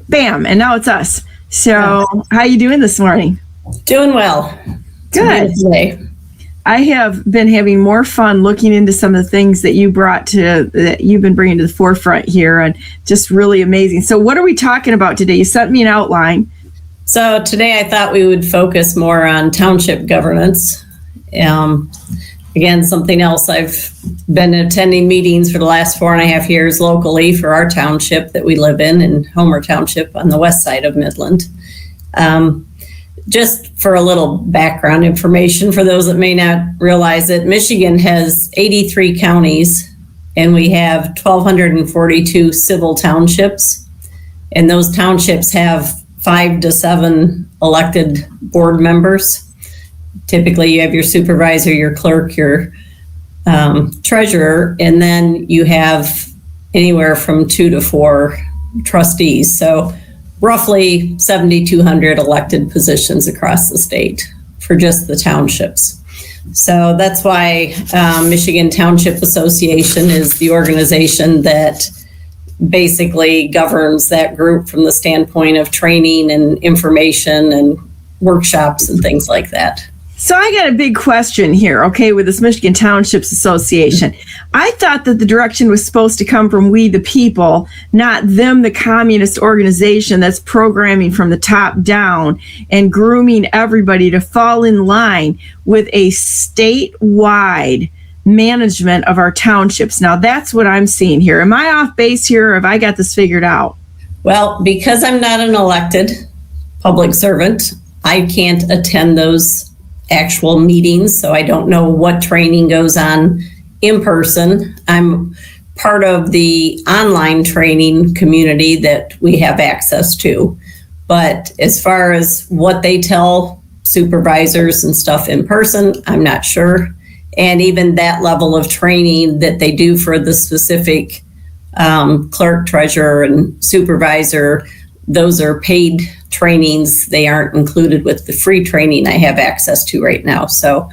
bam, and now it's us. So how you doing this morning? Doing well. Good. I have been having more fun looking into some of the things that you've been bringing to the forefront here, and just really amazing. So what are we talking about today? You sent me an outline. So today I thought we would focus more on township governance. Again, something else, I've been attending meetings for the last 4.5 years locally for our township that we live in Homer Township on the west side of Midland. Just for a little background information for those that may not realize it, Michigan has 83 counties and we have 1,242 civil townships. And those townships have 5 to 7 elected board members. Typically, you have your supervisor, your clerk, your treasurer, and then you have anywhere from 2 to 4 trustees. So roughly 7,200 elected positions across the state for just the townships. So that's why Michigan Township Association is the organization that basically governs that group from the standpoint of training and information and workshops and things like that. So I got a big question here, okay, with this Michigan Townships Association. I thought that the direction was supposed to come from we the people, not them, the communist organization that's programming from the top down and grooming everybody to fall in line with a statewide management of our townships. Now that's what I'm seeing here. Am I off base here, or have I got this figured out? Well, because I'm not an elected public servant, I can't attend those actual meetings, so I don't know what training goes on in person. I'm part of the online training community that we have access to. But as far as what they tell supervisors and stuff in person, I'm not sure. And even that level of training that they do for the specific clerk, treasurer, and supervisor, those are paid trainings. They aren't included with the free training I have access to right now. So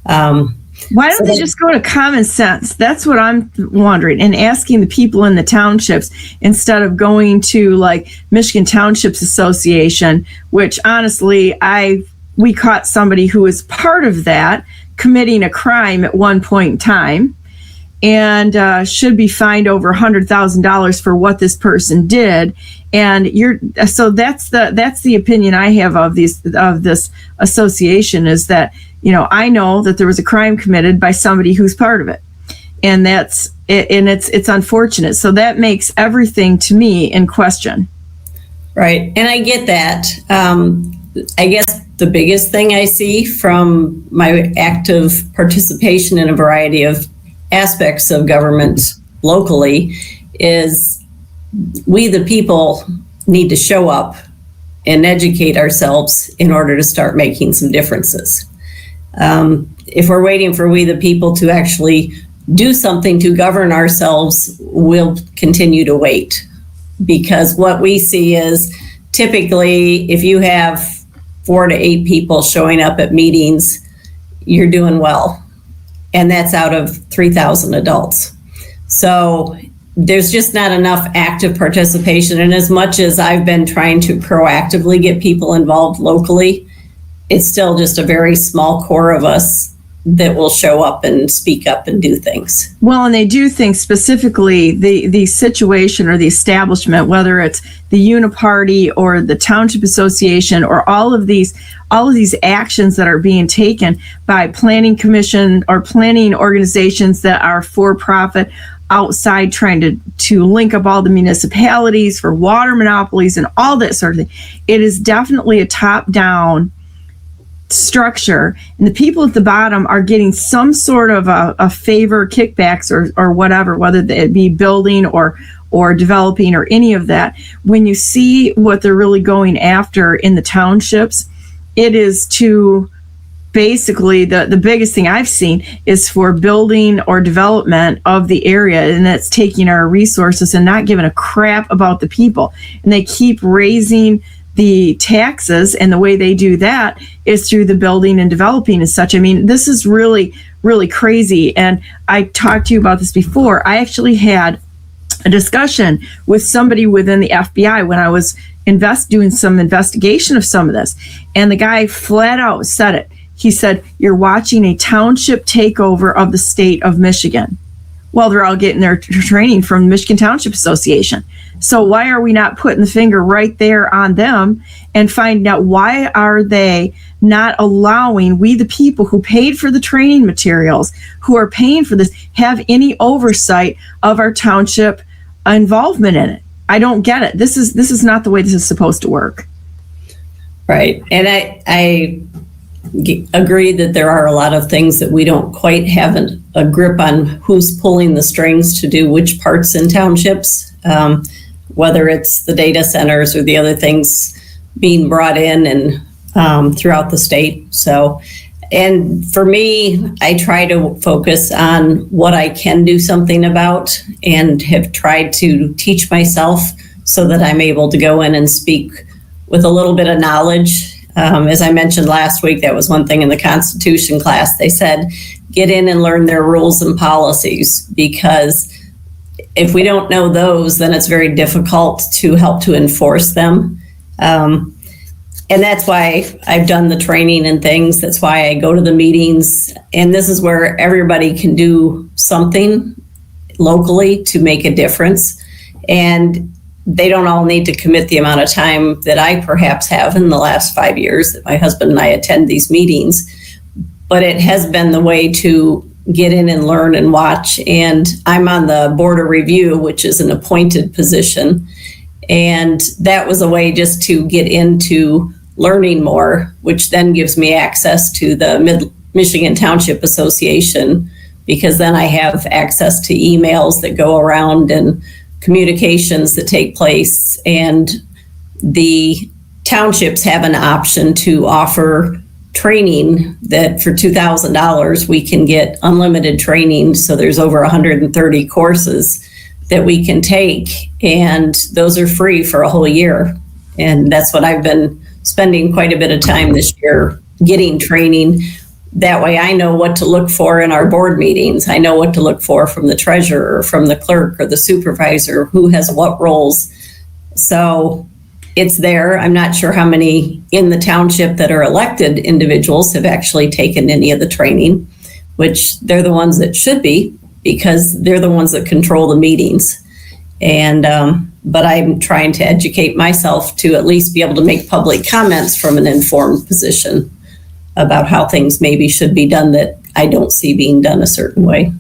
why don't they just go to common sense? That's what I'm wondering, and asking the people in the townships instead of going to like Michigan Townships Association, which honestly, we caught somebody who was part of that committing a crime at one point in time, and should be fined over $100,000 for what this person did. And so that's the opinion I have of this association, is that, you know, I know that there was a crime committed by somebody who's part of it, and that's it, and it's unfortunate. So that makes everything to me in question. Right, and I get that. I guess the biggest thing I see from my active participation in a variety of aspects of government locally is we the people need to show up and educate ourselves in order to start making some differences. If we're waiting for we the people to actually do something to govern ourselves, we'll continue to wait, because what we see is typically if you have 4 to 8 people showing up at meetings, you're doing well. And that's out of 3,000 adults. So there's just not enough active participation. And as much as I've been trying to proactively get people involved locally, it's still just a very small core of us that will show up and speak up and do things. Well, and they do things specifically, the situation or the establishment, whether it's the Uniparty or the Township Association or all of these actions that are being taken by planning commission or planning organizations that are for profit outside, trying to link up all the municipalities for water monopolies and all that sort of thing. It is definitely a top-down structure, and the people at the bottom are getting some sort of a favor, kickbacks, or whatever, whether it be building or developing or any of that. When you see what they're really going after in the townships, it is to basically the biggest thing I've seen is for building or development of the area, and that's taking our resources and not giving a crap about the people. And they keep raising the taxes, and the way they do that is through the building and developing and such. I mean, this is really, really crazy. And I talked to you about this before. I actually had a discussion with somebody within the FBI when I was doing some investigation of some of this. And the guy flat out said it. He said, "You're watching a township takeover of the state of Michigan." Well, they're all getting their training from the Michigan Township Association. So why are we not putting the finger right there on them and finding out why are they not allowing we, the people who paid for the training materials, who are paying for this, have any oversight of our township involvement in it? I don't get it. This is not the way this is supposed to work. Right. And I agree that there are a lot of things that we don't quite have a grip on who's pulling the strings to do which parts in townships, whether it's the data centers or the other things being brought in and throughout the state. So, and for me, I try to focus on what I can do something about and have tried to teach myself so that I'm able to go in and speak with a little bit of knowledge. As I mentioned last week, that was one thing in the Constitution class. They said, get in and learn their rules and policies, because if we don't know those, then it's very difficult to help to enforce them. And that's why I've done the training and things. That's why I go to the meetings. And this is where everybody can do something locally to make a difference. And they don't all need to commit the amount of time that I perhaps have in the last 5 years that my husband and I attend these meetings. But it has been the way to get in and learn and watch. And I'm on the Board of Review, which is an appointed position. And that was a way just to get into learning more, which then gives me access to the Michigan Township Association, because then I have access to emails that go around and communications that take place. And the townships have an option to offer training that for $2,000 we can get unlimited training. So there's over 130 courses that we can take, and those are free for a whole year. And that's what I've been spending quite a bit of time this year getting training. That way I know what to look for in our board meetings. I know what to look for from the treasurer, from the clerk, or the supervisor, who has what roles. So it's there. I'm not sure how many in the township that are elected individuals have actually taken any of the training, which they're the ones that should be, because they're the ones that control the meetings. And but I'm trying to educate myself to at least be able to make public comments from an informed position about how things maybe should be done that I don't see being done a certain way.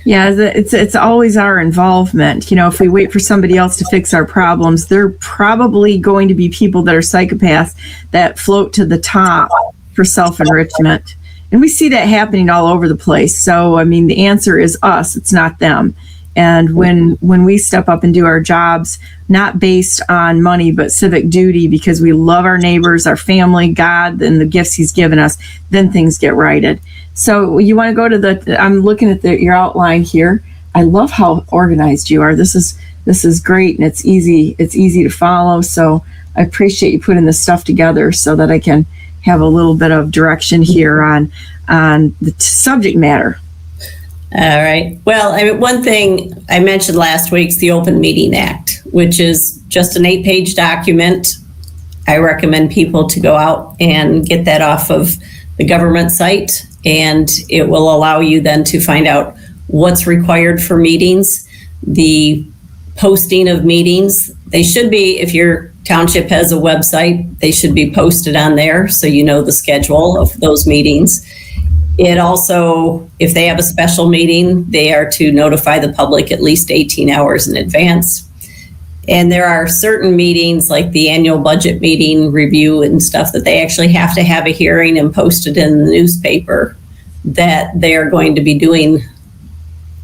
Yeah, it's always our involvement. You know, if we wait for somebody else to fix our problems, they're probably going to be people that are psychopaths that float to the top for self-enrichment. And we see that happening all over the place. So, I mean, the answer is us. It's not them. And when we step up and do our jobs, not based on money, but civic duty, because we love our neighbors, our family, God, and the gifts he's given us, then things get righted. So you want to go to I'm looking at your outline here. I love how organized you are. This is great, and it's easy to follow. So I appreciate you putting this stuff together so that I can have a little bit of direction here on the subject matter. All right. Well, I mean, one thing I mentioned last week's the Open Meeting Act, which is just an 8-page document. I recommend people to go out and get that off of the government site, and it will allow you then to find out what's required for meetings, the posting of meetings. They should be, if your township has a website, they should be posted on there so you know the schedule of those meetings. It also, if they have a special meeting, they are to notify the public at least 18 hours in advance. And there are certain meetings, like the annual budget meeting review and stuff, that they actually have to have a hearing and post it in the newspaper that they are going to be doing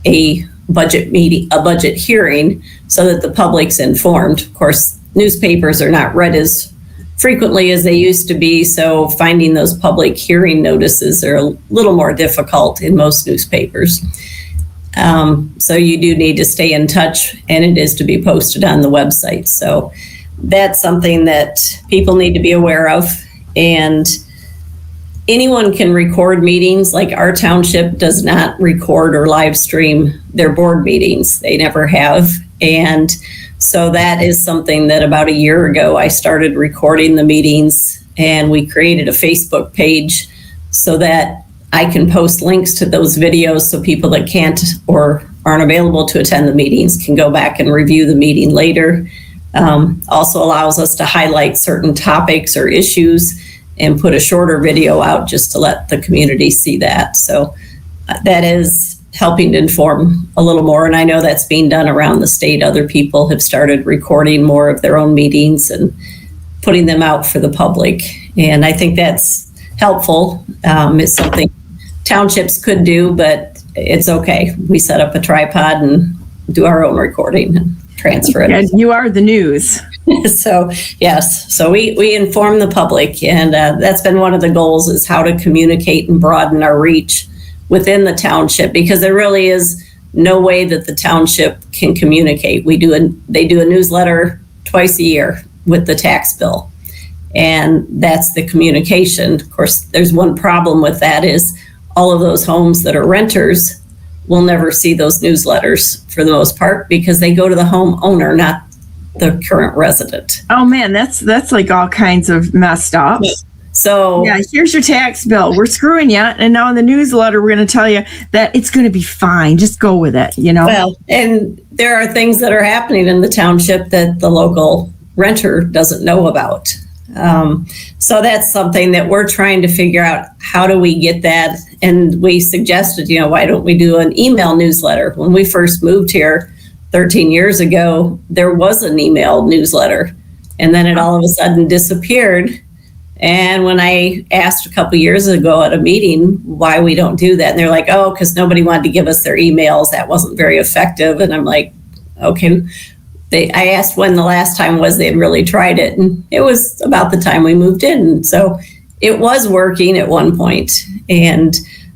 a budget meeting, a budget hearing, so that the public's informed. Of course, newspapers are not read as frequently as they used to be, so finding those public hearing notices are a little more difficult in most newspapers. So you do need to stay in touch, and it is to be posted on the website. So that's something that people need to be aware of. And anyone can record meetings. Like our township does not record or live stream their board meetings. They never have. And so that is something that about a year ago, I started recording the meetings, and we created a Facebook page so that I can post links to those videos so people that can't or aren't available to attend the meetings can go back and review the meeting later. Also allows us to highlight certain topics or issues and put a shorter video out just to let the community see that. So that is helping to inform a little more. And I know that's being done around the state. Other people have started recording more of their own meetings and putting them out for the public. And I think that's helpful. It's something townships could do, but it's okay. We set up a tripod and do our own recording and transfer it. And you are the news. So yes, so we inform the public, and that's been one of the goals, is how to communicate and broaden our reach within the township, because there really is no way that the township can communicate. They do a newsletter twice a year with the tax bill, and that's the communication. Of course, there's one problem with that, is all of those homes that are renters will never see those newsletters for the most part, because they go to the homeowner, not the current resident. Oh man, that's like all kinds of messed up. So yeah, here's your tax bill. We're screwing you, and now in the newsletter we're going to tell you that it's going to be fine. Just go with it, you know. Well, and there are things that are happening in the township that the local renter doesn't know about. So that's something that we're trying to figure out. How do we get that? And we suggested, why don't we do an email newsletter? When we first moved here 13 years ago, there was an email newsletter, and then it all of a sudden disappeared. And when I asked a couple years ago at a meeting why we don't do that, and they're like, oh, because nobody wanted to give us their emails. That wasn't very effective. And I'm like, okay. I asked when the last time was they had really tried it, and it was about the time we moved in. So it was working at one point. And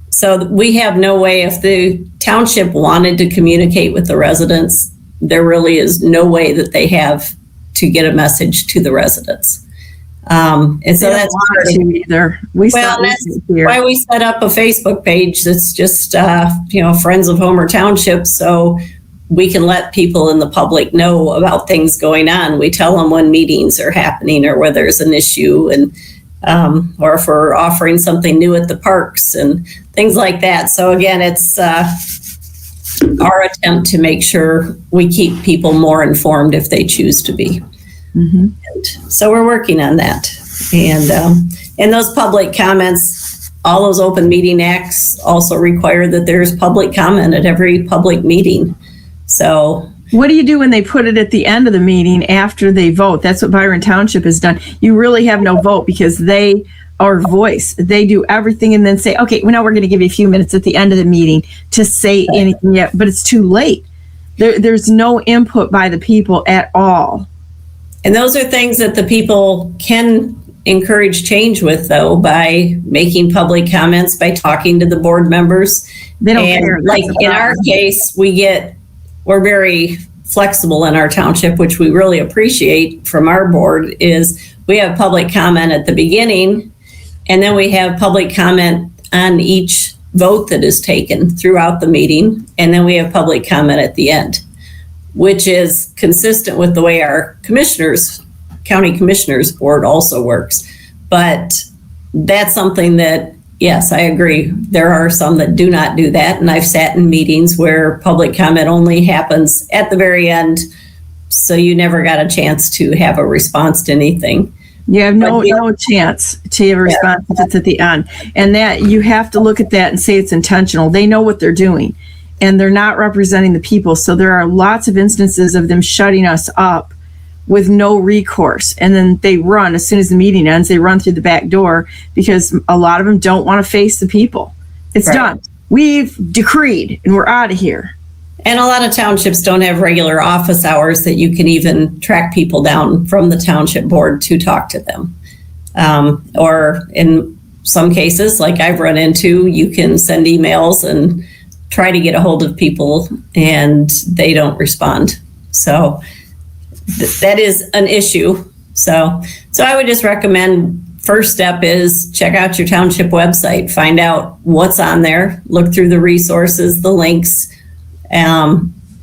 so we have no way, if the township wanted to communicate with the residents, there really is no way that they have to get a message to the residents. And so that's either. That's why we set up a Facebook page that's just, Friends of Homer Township. So we can let people in the public know about things going on. We tell them when meetings are happening or where there's an issue, and or if we're offering something new at the parks and things like that. So again, it's our attempt to make sure we keep people more informed if they choose to be. Mm-hmm. And so we're working on that. And those public comments, all those open meeting acts also require that there's public comment at every public meeting. So what do you do when they put it at the end of the meeting after they vote? That's what Byron Township has done. You really have no vote, because they are voice. They do everything and then say, okay, well, now we're going to give you a few minutes at the end of the meeting to say anything yet, but it's too late. There's no input by the people at all. And those are things that the people can encourage change with, though, by making public comments, by talking to the board members. They don't care. Like in our case, we're very flexible in our township, which we really appreciate from our board, is we have public comment at the beginning, and then we have public comment on each vote that is taken throughout the meeting, and then we have public comment at the end, which is consistent with the way our county commissioners board also works. But that's something that, yes, I agree. There are some that do not do that. And I've sat in meetings where public comment only happens at the very end. So you never got a chance to have a response to anything. You have no chance to have a response if it's at the end. And that you have to look at that and say it's intentional. They know what they're doing, and they're not representing the people. So there are lots of instances of them shutting us up with no recourse. And then they run, as soon as the meeting ends, they run through the back door, because a lot of them don't want to face the people. It's done. We've decreed and we're out of here. And a lot of townships don't have regular office hours that you can even track people down from the township board to talk to them. Or in some cases, like I've run into, you can send emails and try to get a hold of people and they don't respond. So that is an issue. So I would just recommend first step is check out your township website, find out what's on there, look through the resources, the links,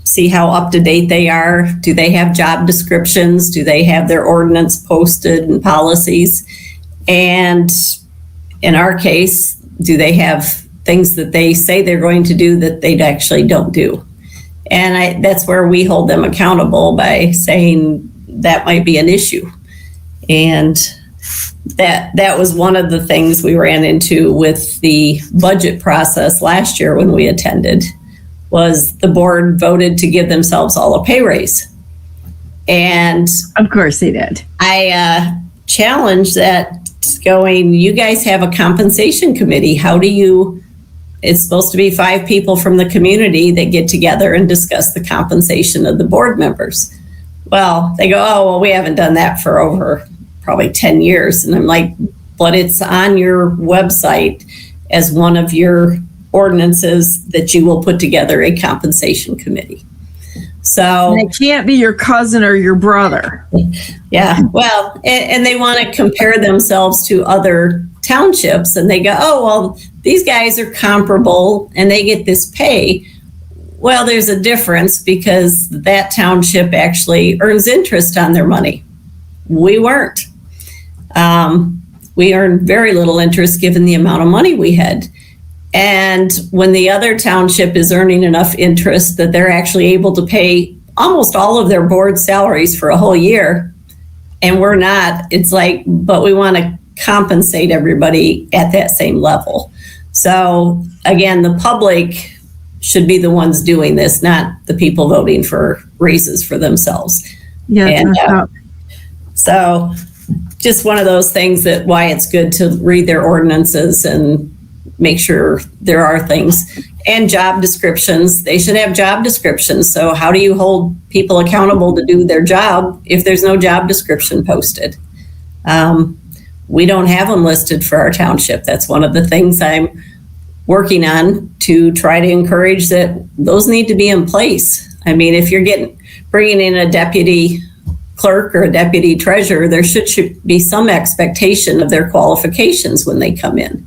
see how up to date they are. Do they have job descriptions? Do they have their ordinance posted and policies? And in our case, do they have things that they say they're going to do that they actually don't do? And that's where we hold them accountable by saying that might be an issue. And that was one of the things we ran into with the budget process last year when we attended, was the board voted to give themselves all a pay raise. And of course they did. I challenged that, going, you guys have a compensation committee. It's supposed to be 5 people from the community that get together and discuss the compensation of the board members. Well, they go, oh, well, we haven't done that for over probably 10 years. And I'm like, but it's on your website as one of your ordinances that you will put together a compensation committee. So and it can't be your cousin or your brother. Yeah, well, and they want to compare themselves to other townships, and they go, oh, well, these guys are comparable and they get this pay. Well, there's a difference because that township actually earns interest on their money. We weren't. We earned very little interest given the amount of money we had. And when the other township is earning enough interest that they're actually able to pay almost all of their board salaries for a whole year, and we're not, it's like, but we want to compensate everybody at that same level. So again, the public should be the ones doing this, not the people voting for raises for themselves. Yeah. And, so just one of those things that why it's good to read their ordinances and make sure there are things. And job descriptions, they should have job descriptions. So how do you hold people accountable to do their job if there's no job description posted? We don't have them listed for our township. That's one of the things I'm working on to try to encourage that those need to be in place. I mean, if you're bringing in a deputy clerk or a deputy treasurer, there should be some expectation of their qualifications when they come in.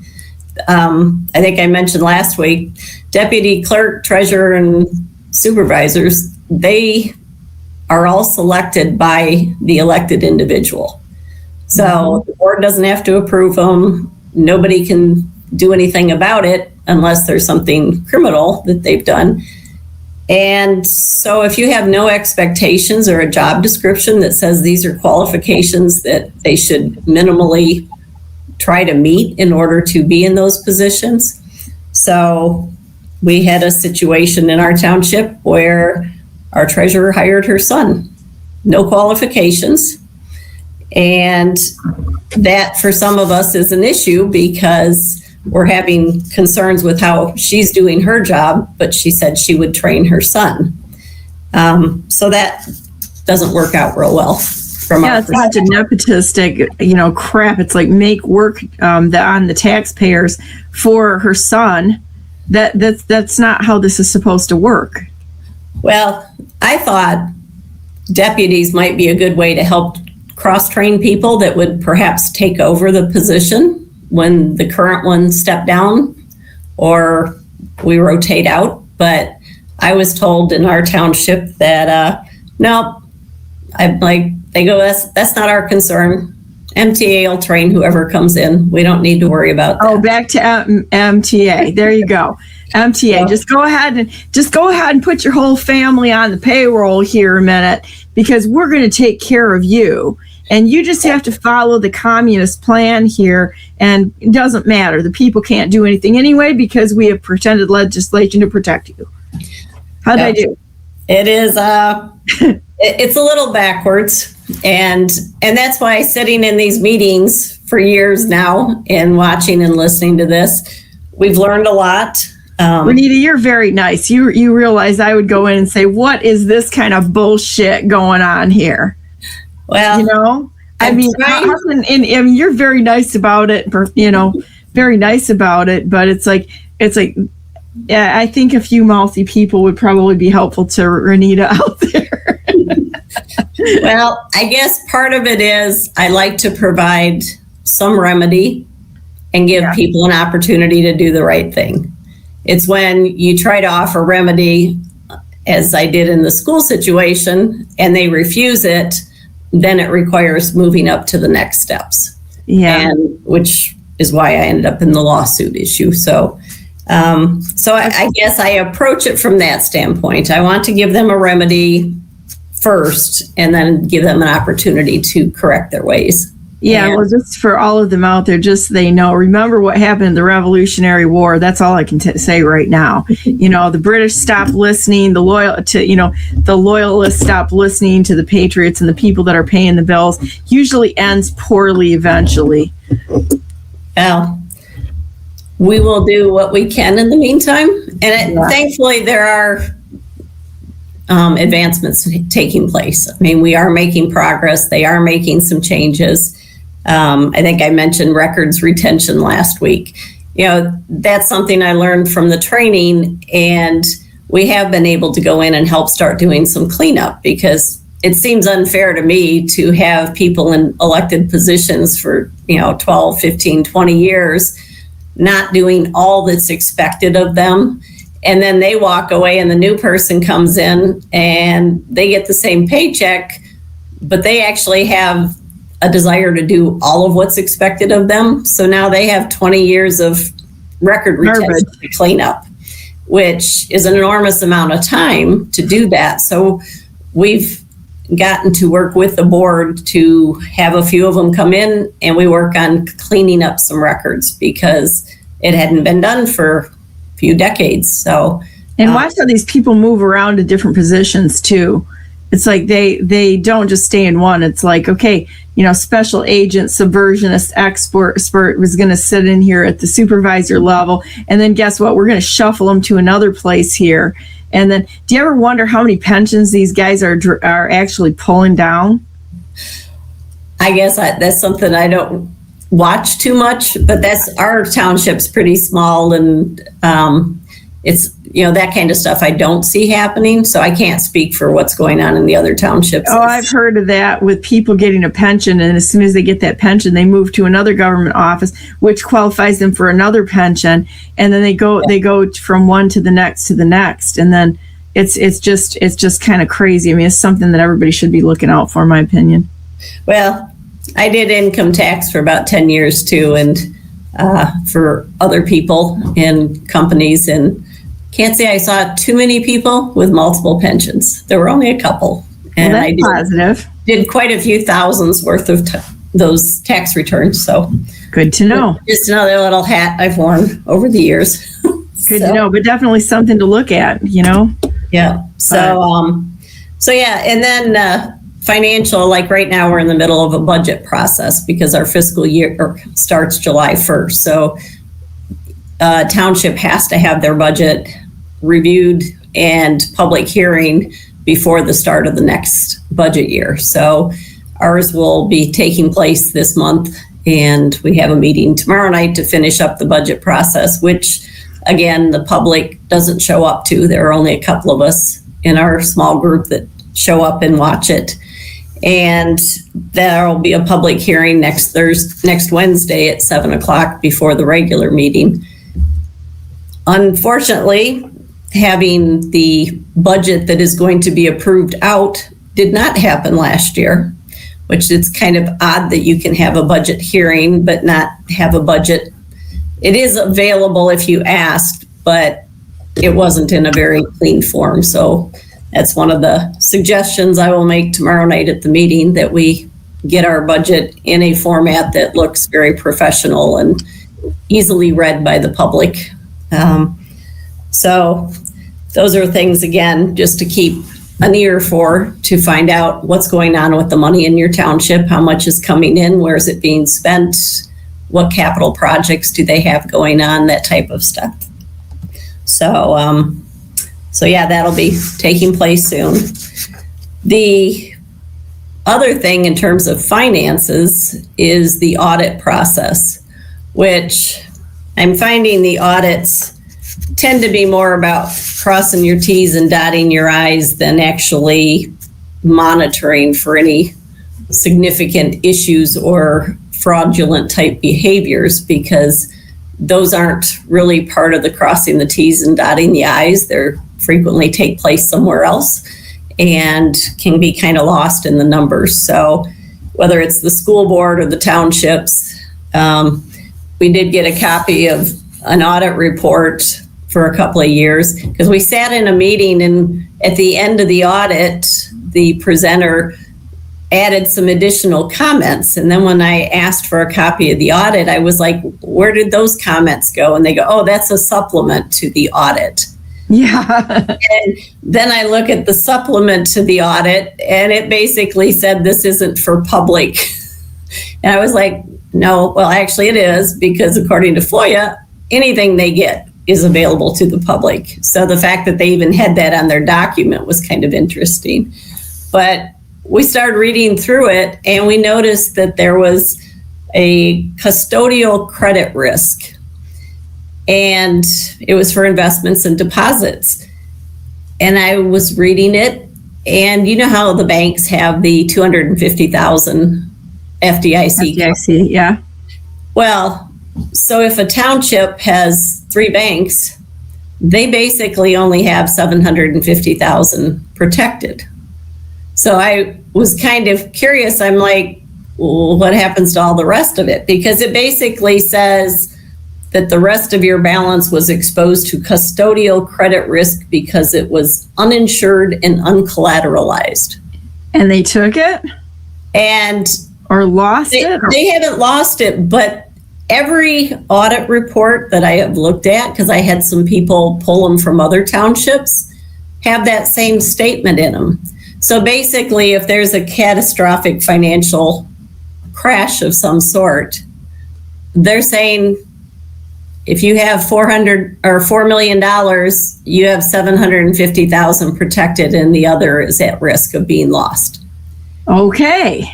I think I mentioned last week, deputy clerk, treasurer, and supervisors, they are all selected by the elected individual. So the board doesn't have to approve them. Nobody can do anything about it unless there's something criminal that they've done. And so if you have no expectations or a job description that says these are qualifications that they should minimally try to meet in order to be in those positions. So we had a situation in our township where our treasurer hired her son, no qualifications. And that for some of us is an issue because we're having concerns with how she's doing her job, but she said she would train her son. So that doesn't work out real well. It's such a nepotistic, crap. It's like make work on the taxpayers for her son. That's not how this is supposed to work. Well, I thought deputies might be a good way to help cross-train people that would perhaps take over the position when the current one stepped down or we rotate out. But I was told in our township that, no, I'm like, they go, that's not our concern. MTA will train whoever comes in. We don't need to worry about that. Oh, back to MTA. There you go. MTA. Oh. Just go ahead and put your whole family on the payroll here a minute because we're going to take care of you. And you just have to follow the communist plan here. And it doesn't matter. The people can't do anything anyway because we have pretended legislation to protect you. How'd I do? It is, it's a little backwards. And that's why sitting in these meetings for years now and watching and listening to this, we've learned a lot. Renita, you're very nice. You realize I would go in and say, what is this kind of bullshit going on here? Well, I mean, you're very nice about it, very nice about it, but it's like, yeah, I think a few mouthy people would probably be helpful to Renita out there. Well, I guess part of it is I like to provide some remedy and give people an opportunity to do the right thing. It's when you try to offer remedy, as I did in the school situation, and they refuse it, then it requires moving up to the next steps. Yeah. And which is why I ended up in the lawsuit issue. So I guess I approach it from that standpoint. I want to give them a remedy first and then give them an opportunity to correct their ways. Yeah, well, just for all of them out there, just so they know, remember what happened in the Revolutionary War. That's all I can say right now. The British stopped listening. The loyalists stopped listening to the patriots, and the people that are paying the bills usually ends poorly eventually. Well, we will do what we can in the meantime, and thankfully there are advancements taking place. I mean, we are making progress. They are making some changes. I think I mentioned records retention last week. That's something I learned from the training, and we have been able to go in and help start doing some cleanup, because it seems unfair to me to have people in elected positions for 12, 15, 20 years not doing all that's expected of them. And then they walk away and the new person comes in and they get the same paycheck, but they actually have a desire to do all of what's expected of them. So now they have 20 years of record retention to clean up, which is an enormous amount of time to do that. So we've gotten to work with the board to have a few of them come in, and we work on cleaning up some records because it hadn't been done for a few decades. So, and watch how these people move around to different positions too. It's like they don't just stay in one. It's like, okay, special agent, subversionist, expert was going to sit in here at the supervisor level, and then guess what? We're going to shuffle them to another place here. And then, do you ever wonder how many pensions these guys are actually pulling down? I guess that's something I don't watch too much, but our township's pretty small, and it's that kind of stuff I don't see happening, so I can't speak for what's going on in the other townships. Oh, I've heard of that, with people getting a pension, and as soon as they get that pension, they move to another government office, which qualifies them for another pension, and then they go from one to the next, and then it's just kind of crazy. I mean, it's something that everybody should be looking out for, in my opinion. Well, I did income tax for about 10 years too, and for other people in companies, and can't say I saw too many people with multiple pensions. There were only a couple, and well, that's I did quite a few thousands worth of those tax returns. So good to know. Just another little hat I've worn over the years. Good to know, but definitely something to look at. Yeah. So yeah, and then financial. Like right now, we're in the middle of a budget process because our fiscal year starts July 1st. So township has to have their budget reviewed and public hearing before the start of the next budget year. So ours will be taking place this month, and we have a meeting tomorrow night to finish up the budget process, which again, the public doesn't show up to. There are only a couple of us in our small group that show up and watch it. And there will be a public hearing next Wednesday at 7:00 before the regular meeting. Unfortunately, having the budget that is going to be approved out did not happen last year, which it's kind of odd that you can have a budget hearing but not have a budget. It is available if you asked, but it wasn't in a very clean form. So that's one of the suggestions I will make tomorrow night at the meeting, that we get our budget in a format that looks very professional and easily read by the public. So those are things, again, just to keep an ear for, to find out what's going on with the money in your township, how much is coming in, where is it being spent, what capital projects do they have going on, that type of stuff. So yeah, that'll be taking place soon. The other thing in terms of finances is the audit process, which I'm finding the audits tend to be more about crossing your T's and dotting your I's than actually monitoring for any significant issues or fraudulent type behaviors, because those aren't really part of the crossing the T's and dotting the I's. They frequently take place somewhere else and can be kind of lost in the numbers. So whether it's the school board or the townships, we did get a copy of an audit report for a couple of years, because we sat in a meeting, and at the end of the audit, the presenter added some additional comments. And then when I asked for a copy of the audit, I was like, where did those comments go? And they go, oh, that's a supplement to the audit. Yeah. And then I look at the supplement to the audit, and it basically said this isn't for public. And I was like, no, well, actually it is, because according to FOIA, anything they get is available to the public. So the fact that they even had that on their document was kind of interesting. But we started reading through it, and we noticed that there was a custodial credit risk, and it was for investments and deposits. And I was reading it, and you know how the banks have the 250,000 FDIC? FDIC, yeah. Well, so if a township has 3 banks, they basically only have 750,000 protected. So I was kind of curious. I'm like, well, what happens to all the rest of it? Because it basically says that the rest of your balance was exposed to custodial credit risk because it was uninsured and uncollateralized. And they took it? And or lost it? Or? They haven't lost it, but every audit report that I have looked at, because I had some people pull them from other townships, have that same statement in them. So basically, if there's a catastrophic financial crash of some sort, they're saying if you have $4 million, you have 750,000 protected, and the other is at risk of being lost. Okay.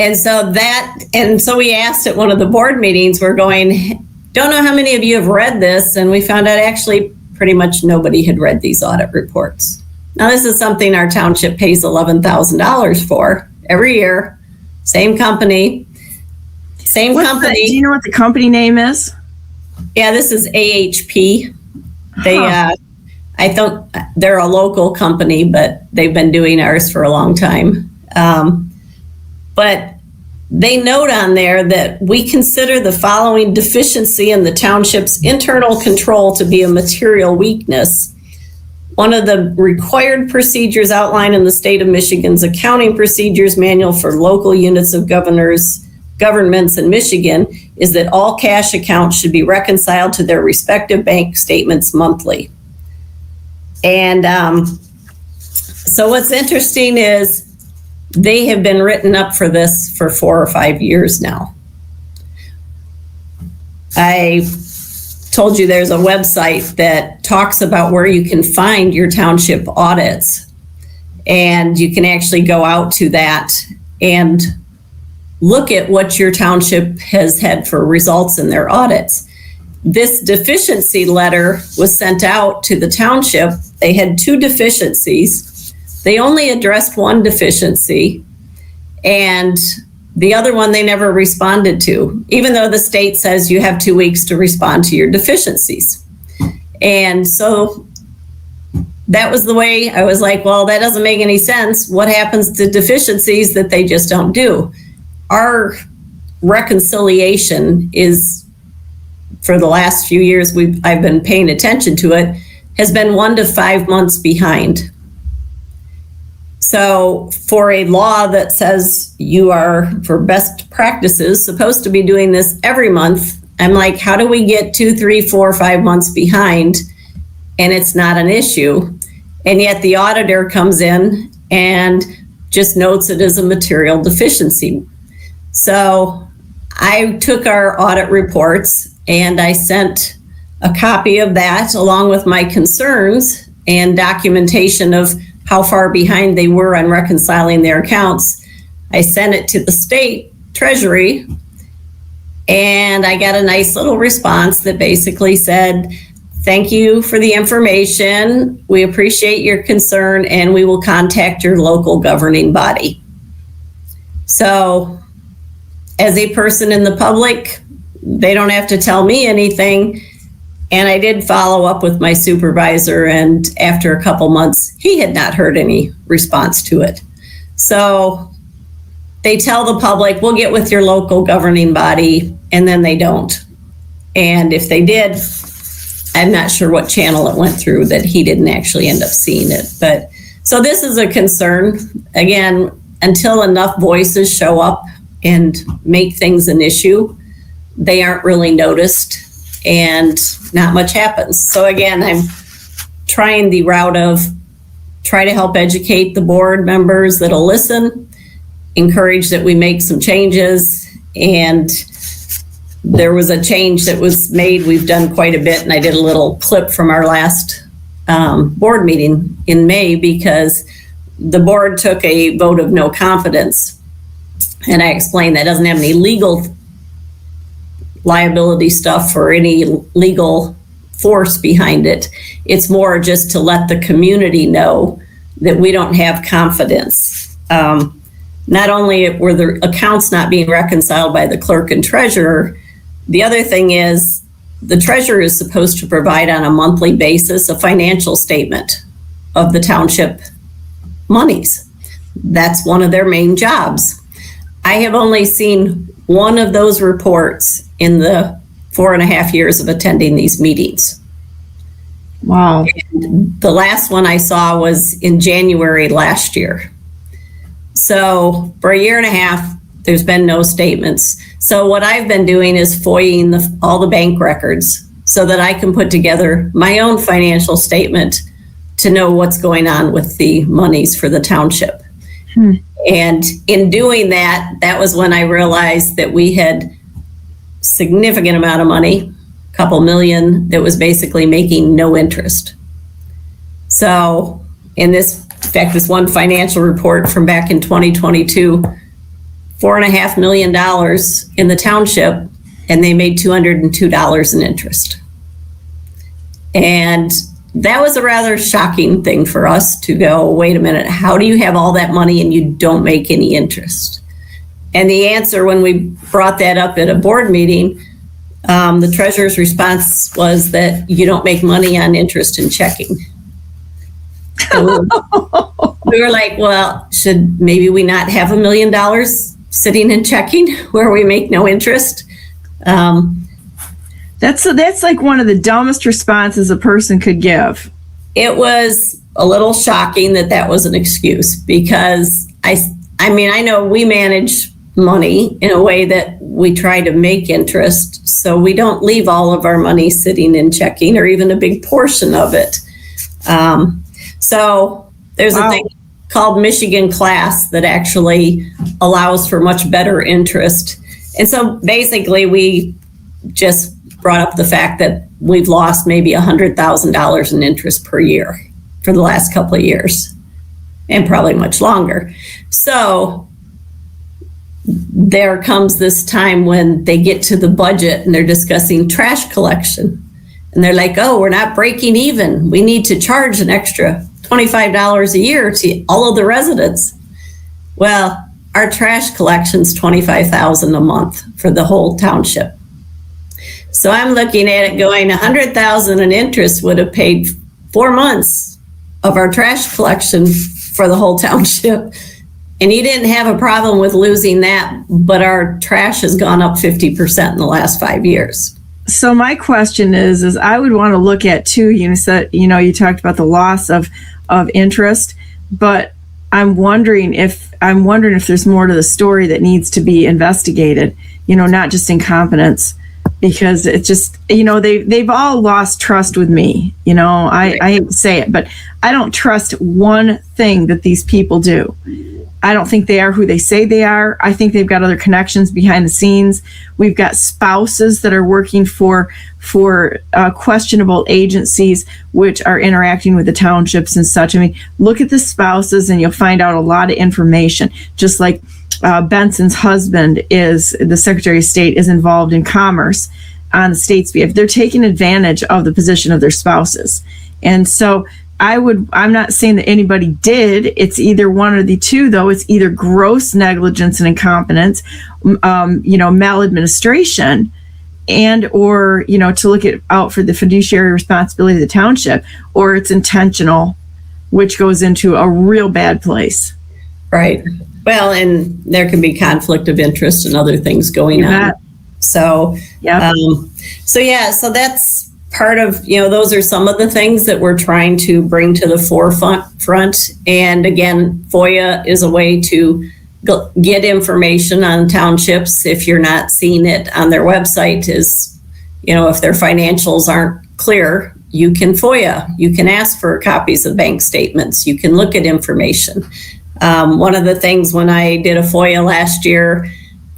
And so we asked at one of the board meetings, we're going, don't know how many of you have read this, and we found out actually pretty much nobody had read these audit reports. Now, this is something our township pays $11,000 for every year. Same company. Do you know what the company name is? Yeah, this is AHP. They, I thought they're a local company, but they've been doing ours for a long time. But they note on there that we consider the following deficiency in the township's internal control to be a material weakness. One of the required procedures outlined in the state of Michigan's accounting procedures manual for local units of governments in Michigan is that all cash accounts should be reconciled to their respective bank statements monthly. And so what's interesting is they have been written up for this for 4 or 5 years now. I told you there's a website that talks about where you can find your township audits, and you can actually go out to that and look at what your township has had for results in their audits. This deficiency letter was sent out to the township. They had 2 deficiencies. They only addressed one deficiency, and the other one they never responded to, even though the state says you have 2 weeks to respond to your deficiencies. And so that was the way I was like, well, that doesn't make any sense. What happens to deficiencies that they just don't do? Our reconciliation is, for the last few years I've been paying attention to it, has been 1 to 5 months behind. So for a law that says you are, for best practices, supposed to be doing this every month, I'm like, how do we get 2, 3, 4, 5 months behind and it's not an issue? And yet the auditor comes in and just notes it as a material deficiency. So I took our audit reports and I sent a copy of that along with my concerns and documentation of how far behind they were on reconciling their accounts. I sent it to the state treasury, and I got a nice little response that basically said, thank you for the information. We appreciate your concern, and we will contact your local governing body. So as a person in the public, they don't have to tell me anything. And I did follow up with my supervisor, and after a couple months, he had not heard any response to it. So they tell the public, we'll get with your local governing body, and then they don't. And if they did, I'm not sure what channel it went through that he didn't actually end up seeing it. But so this is a concern. Again, until enough voices show up and make things an issue, they aren't really noticed and not much happens. So again, I'm trying the route of try to help educate the board members that'll listen, encourage that we make some changes. And there was a change that was made. We've done quite a bit, and I did a little clip from our last board meeting in May, because the board took a vote of no confidence. And I explained that doesn't have any legal liability stuff or any legal force behind it. It's more just to let the community know that we don't have confidence. Not only were the accounts not being reconciled by the clerk and treasurer, the other thing is the treasurer is supposed to provide on a monthly basis a financial statement of the township monies. That's one of their main jobs. I have only seen one of those reports in the 4.5 years of attending these meetings. Wow. And the last one I saw was in January last year. So for 1.5 years, there's been no statements. So what I've been doing is FOIAing all the bank records so that I can put together my own financial statement to know what's going on with the monies for the township. And in doing that, that was when I realized that we had significant amount of money, a couple million, that was basically making no interest. So in fact, this one financial report from back in 2022, $4.5 million in the township, and they made $202 in interest. And that was a rather shocking thing for us to go, wait a minute, how do you have all that money and you don't make any interest? And the answer when we brought that up at a board meeting, the treasurer's response was that you don't make money on interest in checking. So we were like, well, should maybe we not have $1 million sitting in checking where we make no interest? That's like one of the dumbest responses a person could give. It was a little shocking that was an excuse, because I mean, I know we manage money in a way that we try to make interest, so we don't leave all of our money sitting in checking, or even a big portion of it. So there's a thing called Michigan Class that actually allows for much better interest. And so basically we just brought up the fact that we've lost maybe $100,000 in interest per year for the last couple of years, and probably much longer. So there comes this time when they get to the budget and they're discussing trash collection. And they're like, oh, we're not breaking even. We need to charge an extra $25 a year to all of the residents. Well, our trash collection's $25,000 a month for the whole township. So I'm looking at it going, $100,000 in interest would have paid 4 months of our trash collection for the whole township. And you didn't have a problem with losing that, but our trash has gone up 50% in the last 5 years. So my question is I would want to look at too, you said, you talked about the loss of interest, but I'm wondering if there's more to the story that needs to be investigated, not just incompetence, because it's just, they've all lost trust with me. I hate to say it, but I don't trust one thing that these people do. I don't think they are who they say they are. I think they've got other connections behind the scenes. We've got spouses that are working for questionable agencies, which are interacting with the townships and such. I mean, look at the spouses and you'll find out a lot of information. Just like Benson's husband the Secretary of State, is involved in commerce on the state's behalf. They're taking advantage of the position of their spouses. And so I'm not saying that anybody did. It's either one or the two, though. It's either gross negligence and incompetence, maladministration, and or to look out for the fiduciary responsibility of the township, or it's intentional, which goes into a real bad place. Right. Well, and there can be conflict of interest and other things going on. So, yeah. So that's part of, those are some of the things that we're trying to bring to the forefront. And again, FOIA is a way to get information on townships. If you're not seeing it on their website, is, if their financials aren't clear, you can FOIA. You can ask for copies of bank statements. You can look at information. One of the things when I did a FOIA last year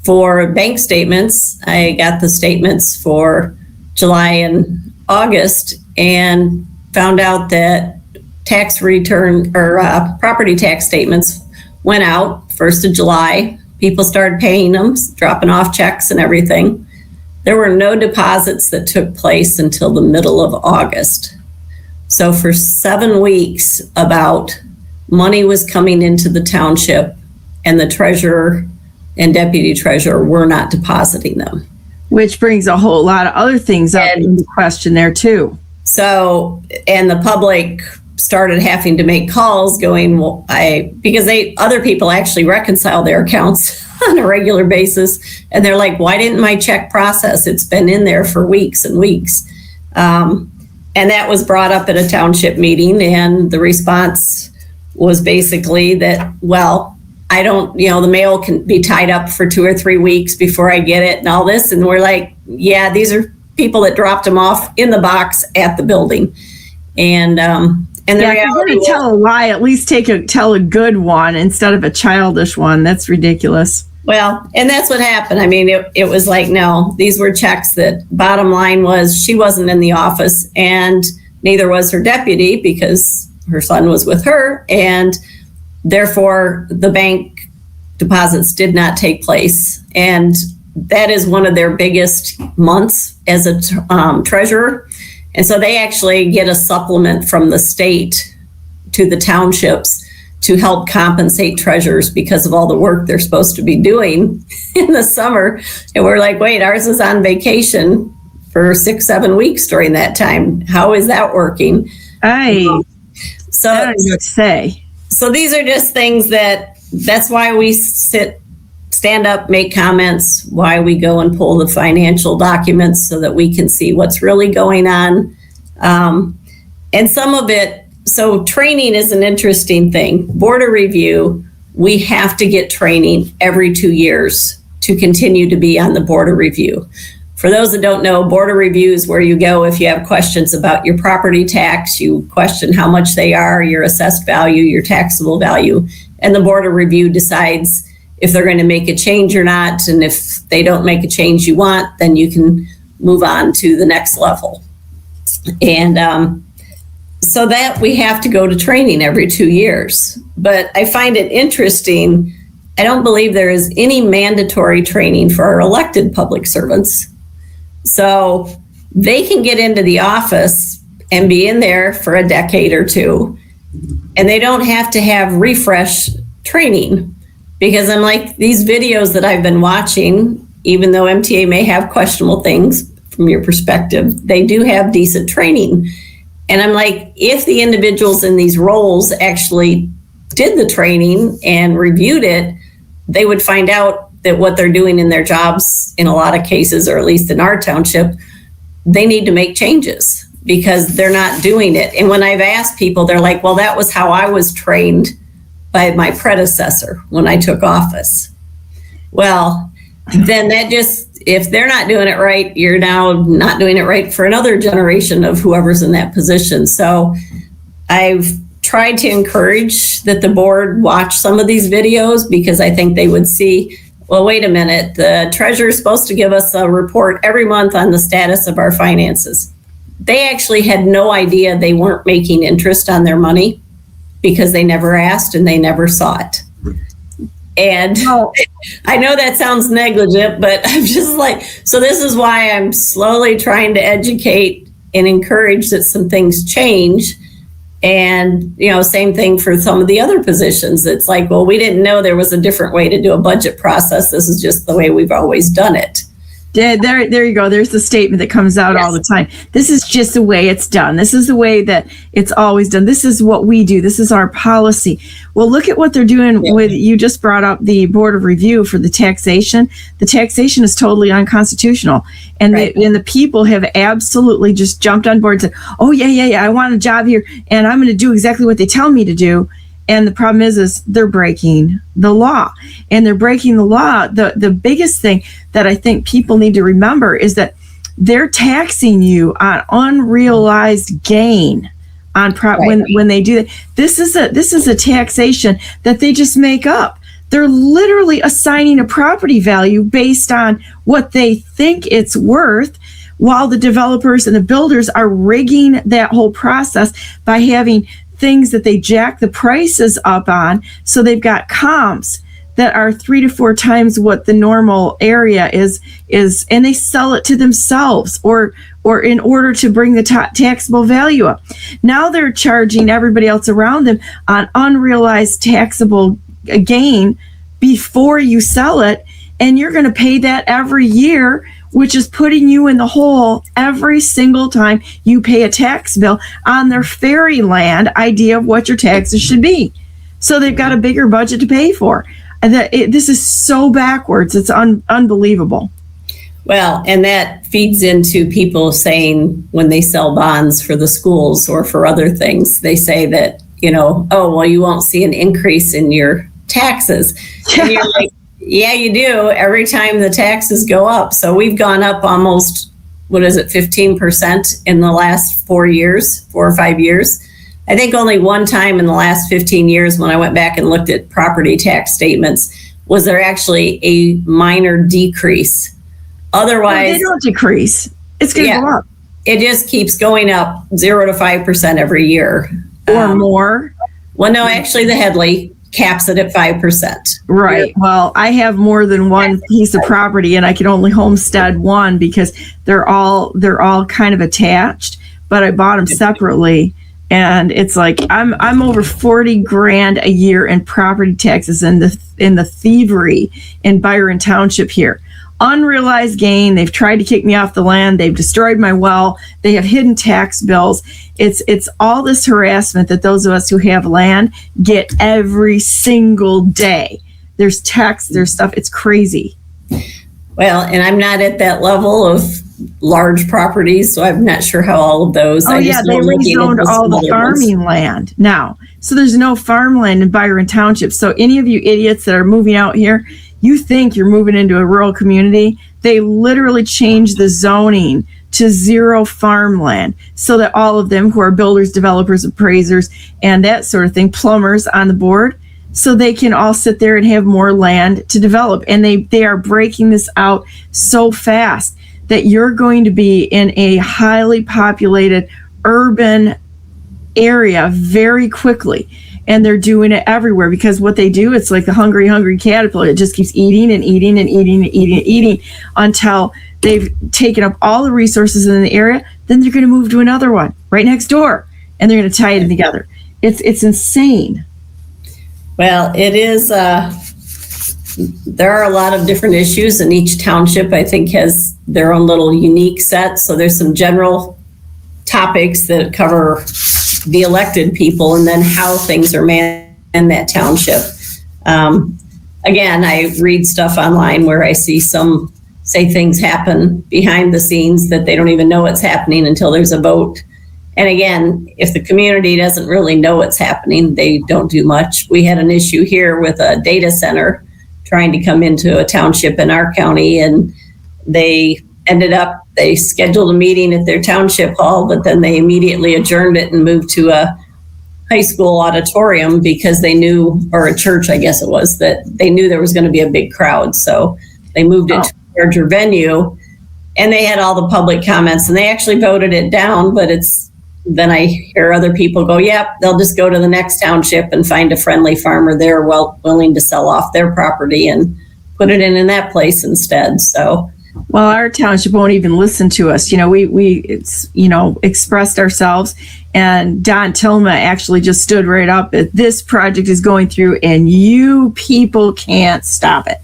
for bank statements, I got the statements for July and August and found out that tax return or property tax statements went out 1st of July. People started paying them, dropping off checks and everything. There were no deposits that took place until the middle of August. So for 7 weeks, about money was coming into the township and the treasurer and deputy treasurer were not depositing them. Which brings a whole lot of other things up into question there too. So, and the public started having to make calls going, because other people actually reconcile their accounts on a regular basis. And they're like, why didn't my check process? It's been in there for weeks and weeks. And that was brought up at a township meeting. And the response was basically that, well, I don't, the mail can be tied up for 2 or 3 weeks before I get it and all this. And we're like, yeah, these are people that dropped them off in the box at the building. And the reality, if you're going to tell a lie, at least tell a good one instead of a childish one. That's ridiculous. Well, and that's what happened. I mean, it was like, no, these were checks that bottom line was she wasn't in the office and neither was her deputy because her son was with her. And therefore, the bank deposits did not take place. And that is one of their biggest months as a treasurer. And so they actually get a supplement from the state to the townships to help compensate treasurers because of all the work they're supposed to be doing in the summer. And we're like, wait, ours is on vacation for 6-7 weeks during that time. How is that working? I don't know what to say. So these are just things that's why we stand up, make comments, why we go and pull the financial documents so that we can see what's really going on. And some of it, so training is an interesting thing. Board of review, we have to get training every 2 years to continue to be on the board of review. For those that don't know, board of review is where you go if you have questions about your property tax, you question how much they are, your assessed value, your taxable value, and the board of review decides if they're going to make a change or not. And if they don't make a change you want, then you can move on to the next level. And so that we have to go to training every 2 years. But I find it interesting. I don't believe there is any mandatory training for our elected public servants. So they can get into the office and be in there for a decade or two, and they don't have to have refresh training. Because I'm like, these videos that I've been watching, even though MTA may have questionable things from your perspective, they do have decent training. And I'm like, if the individuals in these roles actually did the training and reviewed it, they would find out that what they're doing in their jobs, in a lot of cases, or at least in our township, they need to make changes because they're not doing it. And when I've asked people, they're like, well, that was how I was trained by my predecessor when I took office. Well, then that just, if they're not doing it right, you're now not doing it right for another generation of whoever's in that position. So I've tried to encourage that the board watch some of these videos because I think they would see, well, wait a minute, the treasurer is supposed to give us a report every month on the status of our finances. They actually had no idea they weren't making interest on their money because they never asked and they never saw it. And I know that sounds negligent, but I'm just like, so this is why I'm slowly trying to educate and encourage that some things change. And, same thing for some of the other positions. It's like, well, we didn't know there was a different way to do a budget process. This is just the way we've always done it. Yeah, there you go. There's the statement that comes out all the time. This is just the way it's done. This is the way that it's always done. This is what we do. This is our policy. Well, look at what they're doing with, you just brought up the Board of Review for the taxation. The taxation is totally unconstitutional. And, the people have absolutely just jumped on board and said, oh, yeah, I want a job here, and I'm going to do exactly what they tell me to do. And the problem is they're breaking the law. And they're breaking the law. The biggest thing that I think people need to remember is that they're taxing you on unrealized gain on when they do that. This is a taxation that they just make up. They're literally assigning a property value based on what they think it's worth, while the developers and the builders are rigging that whole process by having things that they jack the prices up on. So they've got comps that are 3 to 4 times what the normal area is, and they sell it to themselves or in order to bring the taxable value up. Now they're charging everybody else around them on unrealized taxable gain before you sell it, and you're going to pay that every year, which is putting you in the hole every single time you pay a tax bill on their fairyland idea of what your taxes should be. So they've got a bigger budget to pay for. And this is so backwards. It's unbelievable. Well, and that feeds into people saying when they sell bonds for the schools or for other things, they say that, oh, well, you won't see an increase in your taxes. And you're like, yeah, you do every time the taxes go up. So we've gone up almost, 15% in the last 4 or 5 years. I think only one time in the last 15 years when I went back and looked at property tax statements was there actually a minor decrease. Otherwise, they don't decrease. It's going to go up. It just keeps going up 0 to 5% every year. Or more. Well, no, actually the Headley caps it at 5%. Right. Well, I have more than one piece of property, and I can only homestead one because they're all kind of attached, but I bought them separately. And it's like I'm over 40 grand a year in property taxes in the thievery in Byron Township here. Unrealized gain. They've tried to kick me off the land. They've destroyed my well. They have hidden tax bills. It's all this harassment that those of us who have land get every single day. There's tax, there's stuff. It's crazy. Well, and I'm not at that level of large properties, so I'm not sure how all of those. Oh, yeah, they rezoned all the farming land now. So there's no farmland in Byron Township. So any of you idiots that are moving out here, you think you're moving into a rural community. They literally changed the zoning to 0 farmland so that all of them who are builders, developers, appraisers, and that sort of thing, plumbers on the board, so they can all sit there and have more land to develop. And they are breaking this out so fast that you're going to be in a highly populated urban area very quickly. And they're doing it everywhere because what they do, it's like the hungry caterpillar. It just keeps eating and eating and eating and eating and eating until they've taken up all the resources in the area. Then they're going to move to another one right next door, and they're going to tie it together. It's insane. Well, it is. There are a lot of different issues, and each township, I think, has their own little unique set. So there's some general topics that cover the elected people and then how things are managed in that township. Again, I read stuff online where I see some say things happen behind the scenes that they don't even know what's happening until there's a vote. And again, if the community doesn't really know what's happening, they don't do much. We had an issue here with a data center trying to come into a township in our county, and they scheduled a meeting at their township hall, but then they immediately adjourned it and moved to a high school auditorium because they knew, or a church, I guess it was, that they knew there was going to be a big crowd. So they moved it to a larger venue, and they had all the public comments, and they actually voted it down. But then I hear other people go, yep, they'll just go to the next township and find a friendly farmer there willing to sell off their property and put it in that place instead. So Well, our township won't even listen to us. Expressed ourselves, and Don Tilma actually just stood right up. This project is going through, and you people can't stop it.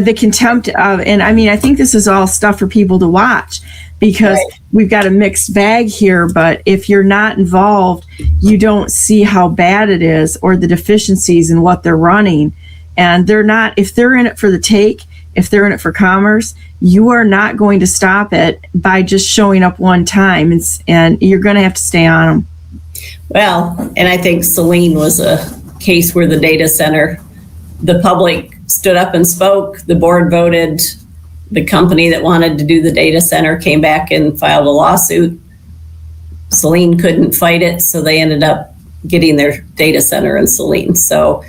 The contempt of, and I mean, I think this is all stuff for people to watch, because we've got a mixed bag here. But if you're not involved, you don't see how bad it is, or the deficiencies in what they're running. And they're not, if they're in it for the take, if they're in it for commerce, you are not going to stop it by just showing up one time, and you're going to have to stay on them. Well, and I think Saline was a case where the data center, the public stood up and spoke, the board voted, the company that wanted to do the data center came back and filed a lawsuit. Saline couldn't fight it, so they ended up getting their data center in Saline. So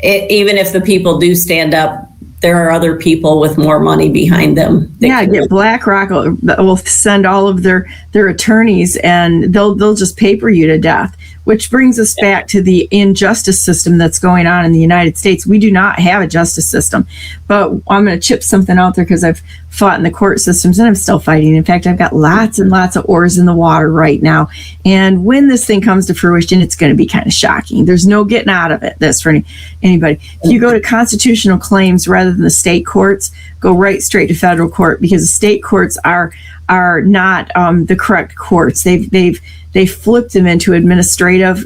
even if the people do stand up, there are other people with more money behind them. Get BlackRock will send all of their attorneys, and they'll just paper you to death. Which brings us back to the injustice system that's going on in the United States. We do not have a justice system, but I'm going to chip something out there because I've fought in the court systems, and I'm still fighting. In fact, I've got lots and lots of oars in the water right now. And when this thing comes to fruition, it's going to be kind of shocking. There's no getting out of it. That's for anybody. If you go to constitutional claims rather than the state courts, go right straight to federal court, because the state courts are not the correct courts. They flipped them into administrative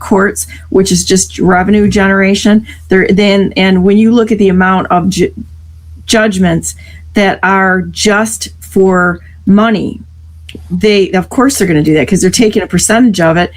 courts, which is just revenue generation. And when you look at the amount of judgments that are just for money, of course they're going to do that, because they're taking a percentage of it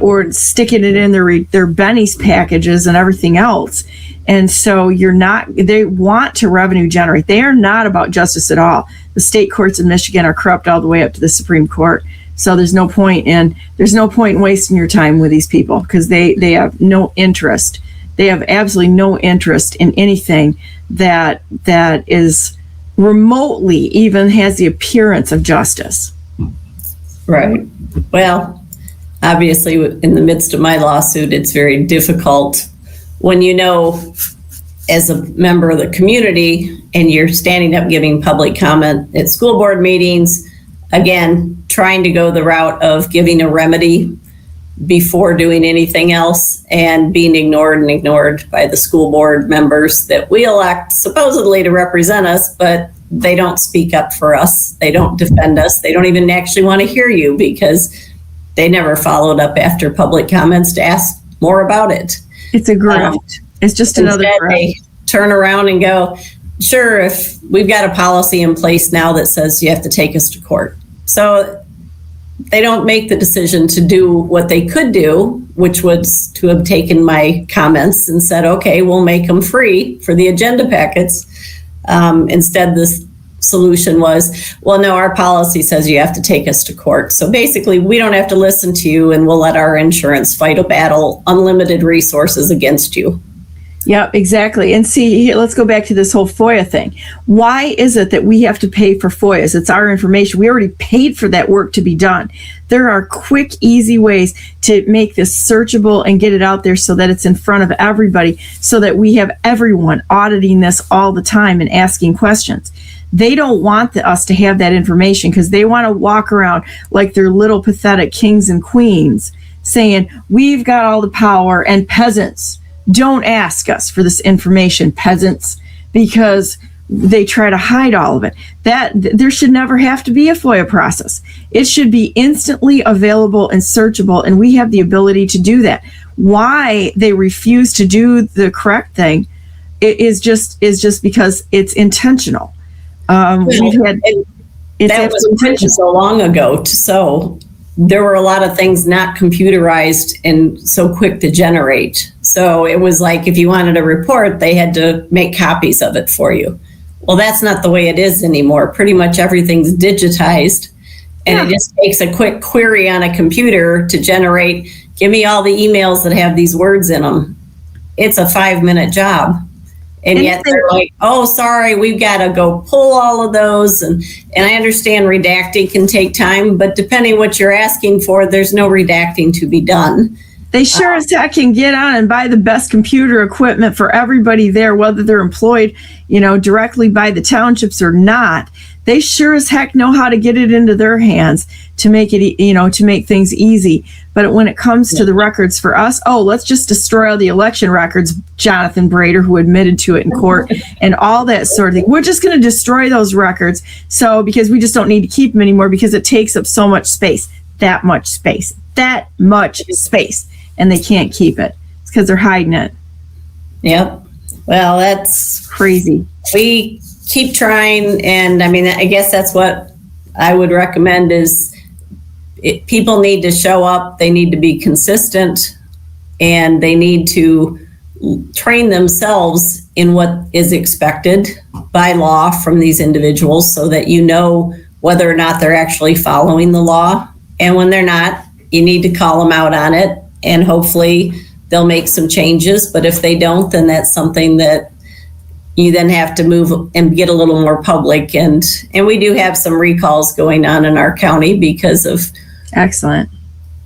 or sticking it in their Benny's packages and everything else. And so they want to revenue generate. They are not about justice at all. The state courts in Michigan are corrupt all the way up to the Supreme Court. So there's no point in wasting your time with these people, because they have no interest. They have absolutely no interest in anything that is remotely even has the appearance of justice. Right. Well, obviously, in the midst of my lawsuit, it's very difficult when as a member of the community and you're standing up giving public comment at school board meetings, again, trying to go the route of giving a remedy before doing anything else, and being ignored by the school board members that we elect supposedly to represent us, but they don't speak up for us. They don't defend us. They don't even actually want to hear you, because they never followed up after public comments to ask more about it. It's a grift. It's just another grift. They turn around and go, sure, if we've got a policy in place now that says you have to take us to court. So they don't make the decision to do what they could do, which was to have taken my comments and said, okay, we'll make them free for the agenda packets. Instead, the solution was, well, no, our policy says you have to take us to court. So basically, we don't have to listen to you, and we'll let our insurance fight a battle, unlimited resources against you. Yeah, exactly. And see, let's go back to this whole FOIA thing. Why is it that we have to pay for FOIAs? It's our information. We already paid for that work to be done. There are quick, easy ways to make this searchable and get it out there so that it's in front of everybody, so that we have everyone auditing this all the time and asking questions. They don't want us to have that information, because they want to walk around like they're little pathetic kings and queens saying, we've got all the power, and peasants, don't ask us for this information, peasants, because they try to hide all of it. There should never have to be a FOIA process. It should be instantly available and searchable, and we have the ability to do that. Why they refuse to do the correct thing is just because it's intentional. That was printed so long ago, so there were a lot of things not computerized and so quick to generate. So it was like, if you wanted a report, they had to make copies of it for you. Well, that's not the way it is anymore. Pretty much everything's digitized, and it just takes a quick query on a computer to generate, give me all the emails that have these words in them. It's a 5-minute job. And yet they're like, oh, sorry, we've got to go pull all of those. And I understand redacting can take time, but depending what you're asking for, there's no redacting to be done. They sure as heck can get on and buy the best computer equipment for everybody there, whether they're employed, directly by the townships or not. They sure as heck know how to get it into their hands to make it, to make things easy. But when it comes to the records for us, let's just destroy all the election records, Jonathan Brader, who admitted to it in court, and all that sort of thing. We're just going to destroy those records. So because we just don't need to keep them anymore because it takes up so much space, that much space. And they can't keep it. It's because they're hiding it. Yep. Well, that's crazy. We keep trying. And I mean, I guess that's what I would recommend is people need to show up. They need to be consistent, and they need to train themselves in what is expected by law from these individuals so that you know whether or not they're actually following the law. And when they're not, you need to call them out on it, and hopefully they'll make some changes. But if they don't, then that's something that you then have to move and get a little more public. And we do have some recalls going on in our county because of excellent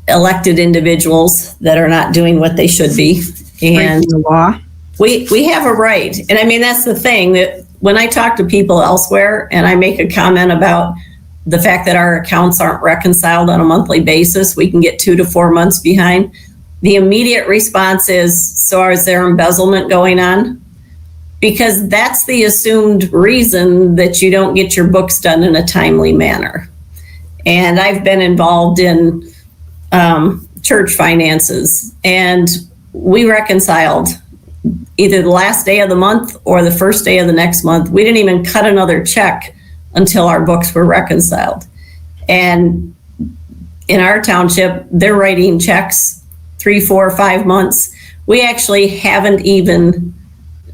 elected individuals that are not doing what they should be. And breaking the law. We have a right. And I mean, that's the thing, that when I talk to people elsewhere and I make a comment about the fact that our accounts aren't reconciled on a monthly basis, we can get 2 to 4 months behind. The immediate response is, so is there embezzlement going on? Because that's the assumed reason that you don't get your books done in a timely manner. And I've been involved in church finances, and we reconciled either the last day of the month or the first day of the next month. We didn't even cut another check until our books were reconciled. And in our township, they're writing checks 3, 4, 5 months. We actually haven't even,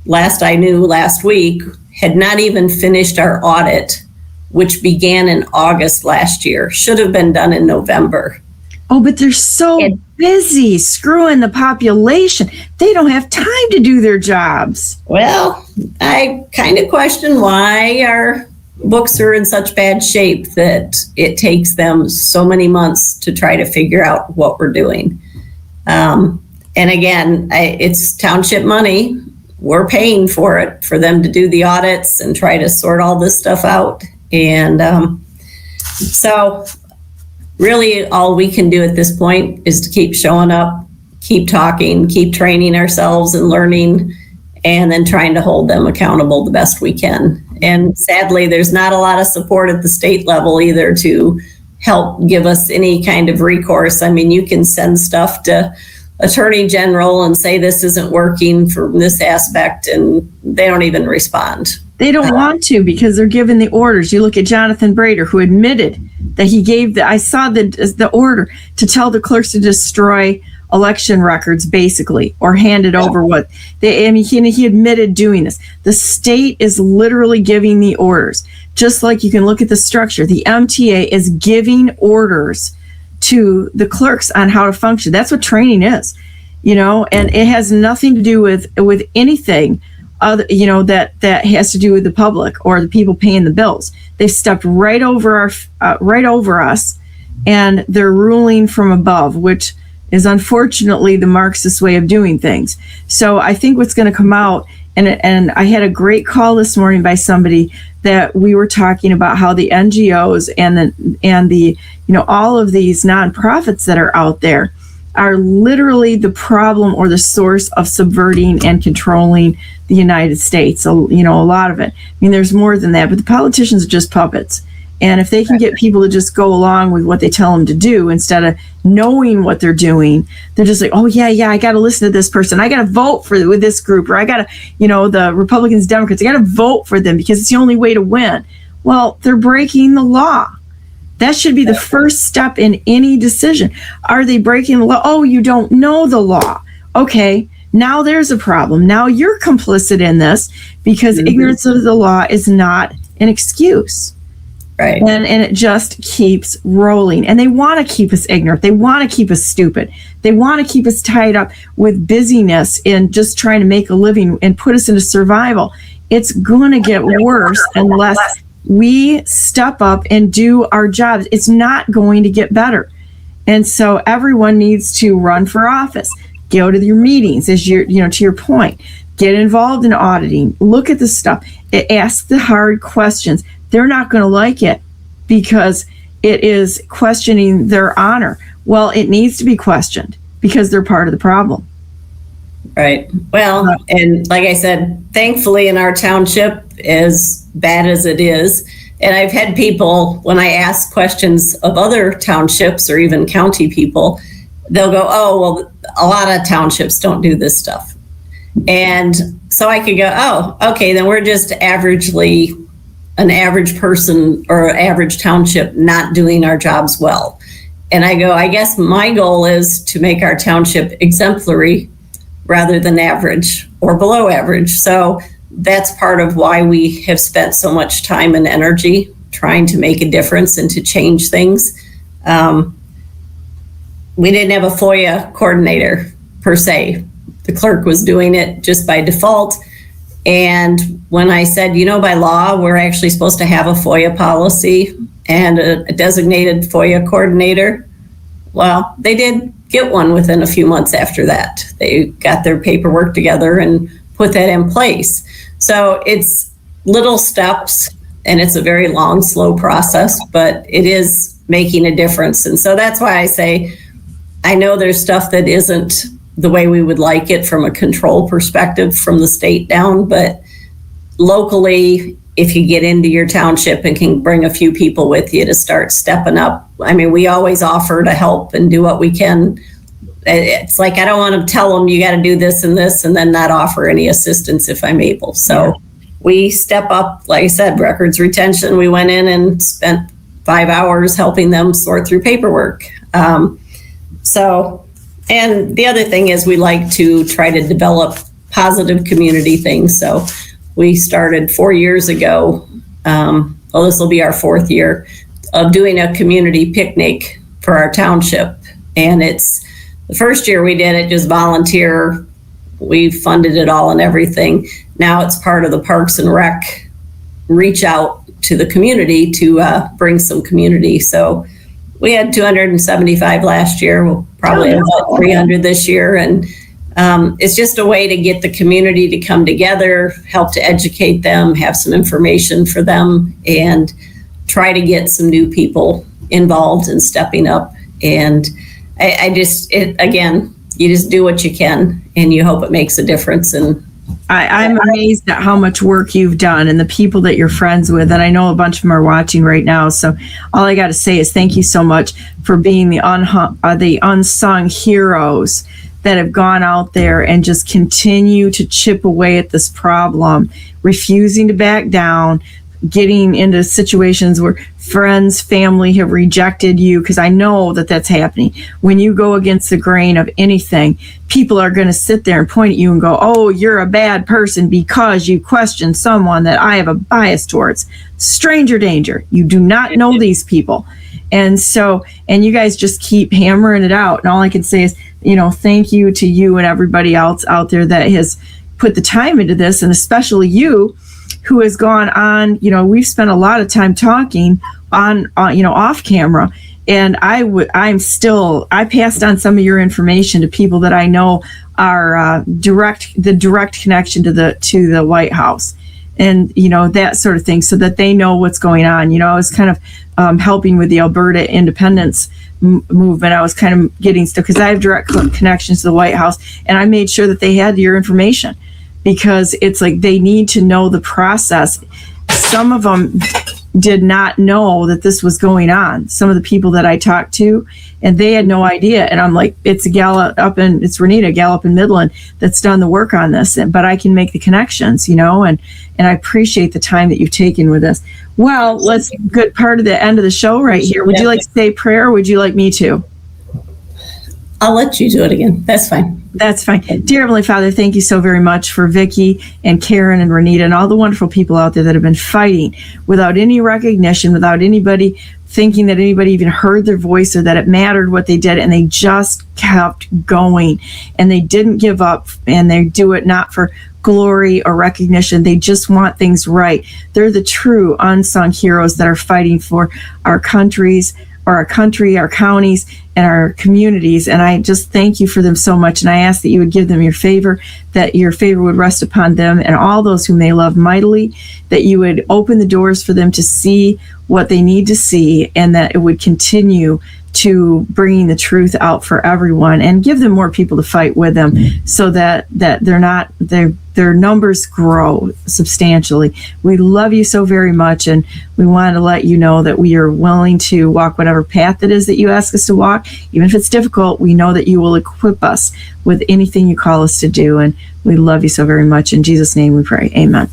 last I knew last week, had not even finished our audit, which began in August last year. Should have been done in November. Oh, but they're so busy screwing the population. They don't have time to do their jobs. Well, I kind of question why our books are in such bad shape that it takes them so many months to try to figure out what we're doing. And again, it's township money. We're paying for it, for them to do the audits and try to sort all this stuff out. And so really all we can do at this point is to keep showing up, keep talking, keep training ourselves and learning, and then trying to hold them accountable the best we can. And sadly, there's not a lot of support at the state level either to help give us any kind of recourse. I mean, you can send stuff to Attorney General and say this isn't working from this aspect, and they don't even respond. They don't want to because they're given the orders. You look at Jonathan Brader, who admitted that he gave I saw the order to tell the clerks to destroy election records, basically, or hand it over he admitted doing this. The state is literally giving the orders. Just like you can look at the structure, the MTA is giving orders to the clerks on how to function. That's what training is, and it has nothing to do with anything other, that has to do with the public or the people paying the bills. They've stepped right over us, and they're ruling from above, which is unfortunately the Marxist way of doing things. So I think what's going to come out, and I had a great call this morning by somebody that we were talking about how the NGOs and the all of these nonprofits that are out there are literally the problem or the source of subverting and controlling the United States. A lot of it. I mean, there's more than that, but the politicians are just puppets. And if they can get people to just go along with what they tell them to do instead of knowing what they're doing, they're just like, oh, yeah, I got to listen to this person. I got to vote with this group, or I got to, the Republicans, Democrats, I got to vote for them because it's the only way to win. Well, they're breaking the law. That should be the first step in any decision. Are they breaking the law? Oh, you don't know the law. Okay, now there's a problem. Now you're complicit in this because ignorance of the law is not an excuse. Right. And it just keeps rolling. And they want to keep us ignorant. They want to keep us stupid. They want to keep us tied up with busyness in just trying to make a living and put us into survival. It's going to get worse unless we step up and do our jobs. It's not going to get better. And so everyone needs to run for office, go to your meetings, as to your point, get involved in auditing, look at the stuff, ask the hard questions. They're not going to like it because it is questioning their honor. Well, it needs to be questioned because they're part of the problem. Right. Well, and like I said, thankfully in our township, as bad as it is, and I've had people, when I ask questions of other townships or even county people, they'll go, oh, well, a lot of townships don't do this stuff. And so I could go, oh, okay, then we're just averagely an average person or average township not doing our jobs well. And I go, I guess my goal is to make our township exemplary rather than average or below average. So that's part of why we have spent so much time and energy trying to make a difference and to change things. We didn't have a FOIA coordinator per se. The clerk was doing it just by default. And when I said, by law, we're actually supposed to have a FOIA policy and a designated FOIA coordinator, well, they did get one within a few months after that. They got their paperwork together and put that in place. So it's little steps, and it's a very long, slow process, but it is making a difference. And so that's why I say, I know there's stuff that isn't the way we would like it from a control perspective from the state down, but locally, if you get into your township and can bring a few people with you to start stepping up. I mean, we always offer to help and do what we can. It's like, I don't want to tell them you got to do this and then not offer any assistance if I'm able. So we step up, like I said, records retention. We went in and spent 5 hours helping them sort through paperwork. And the other thing is we like to try to develop positive community things. So we started 4 years ago. This will be our 4th year of doing a community picnic for our township. And it's the first year we did it just volunteer. We funded it all and everything. Now it's part of the Parks and Rec reach out to the community to bring some community. So we had 275 last year. We'll probably have about 300 this year. And it's just a way to get the community to come together, help to educate them, have some information for them, and try to get some new people involved and stepping up. And again, you just do what you can and you hope it makes a difference. And I'm amazed at how much work you've done and the people that you're friends with. And I know a bunch of them are watching right now. So all I got to say is thank you so much for being the unsung heroes that have gone out there and just continue to chip away at this problem, refusing to back down, getting into situations where friends, family have rejected you, because I know that that's happening. When you go against the grain of anything, people are going to sit there and point at you and go, oh, you're a bad person because you question someone that I have a bias towards. Stranger danger. You do not know these people. And you guys just keep hammering it out. And all I can say is, thank you to you and everybody else out there that has put the time into this, and especially you, who has gone on. We've spent a lot of time talking on off camera, and I passed on some of your information to people that I know are the direct connection to the White House, and that sort of thing, so that they know what's going on. I was kind of helping with the Alberta independence movement. I was kind of getting stuff because I have direct connections to the White House, and I made sure that they had your information, because it's like they need to know the process. Some of them did not know that this was going on. Some of the people that I talked to, and they had no idea. And I'm like, it's Renita, a gal up in Midland that's done the work on this, but I can make the connections, and I appreciate the time that you've taken with us. Well, let's good part of the end of the show right here. Would you like to say prayer, or would you like me to? I'll let you do it again. That's fine. That's fine. Dear Heavenly Father, thank you so very much for Vicki and Karen and Renita and all the wonderful people out there that have been fighting without any recognition, without anybody thinking that anybody even heard their voice or that it mattered what they did, and they just kept going, and they didn't give up, and they do it not for glory or recognition. They just want things right. They're the true unsung heroes that are fighting for our country's our country, our counties, and our communities. And I just thank you for them so much. And I ask that you would give them your favor, that your favor would rest upon them and all those whom they love mightily, that you would open the doors for them to see what they need to see, and that it would continue to bringing the truth out for everyone, and give them more people to fight with them, so that their numbers grow substantially. We love you so very much, and we want to let you know that we are willing to walk whatever path it is that you ask us to walk. Even if it's difficult, we know that you will equip us with anything you call us to do, and we love you so very much. In Jesus' name we pray. Amen.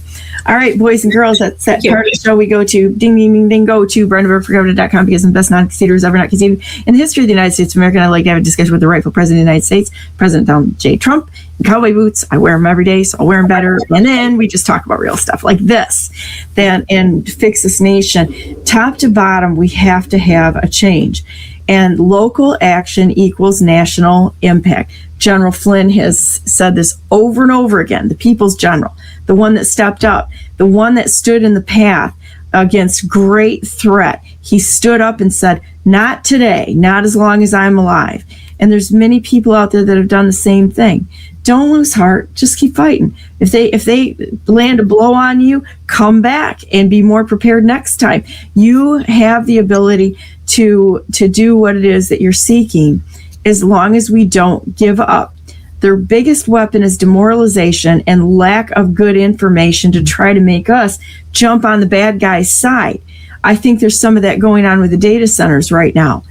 All right, boys and girls, that's that part of the show. We go to ding, ding, ding, ding, go to BrandenburgForGovernment.com, because the best non-conceders ever not conceded in the history of the United States of America. I'd like to have a discussion with the rightful president of the United States, President Donald J. Trump. In cowboy boots, I wear them every day, so I'll wear them better. And then we just talk about real stuff like this, and fix this nation. Top to bottom, we have to have a change. And local action equals national impact. General Flynn has said this over and over again, the people's general, the one that stepped up, the one that stood in the path against great threat. He stood up and said, not today, not as long as I'm alive. And there's many people out there that have done the same thing. Don't lose heart. Just keep fighting. If they land a blow on you, come back and be more prepared next time. You have the ability to do what it is that you're seeking, as long as we don't give up. Their biggest weapon is demoralization and lack of good information to try to make us jump on the bad guy's side. I think there's some of that going on with the data centers right now.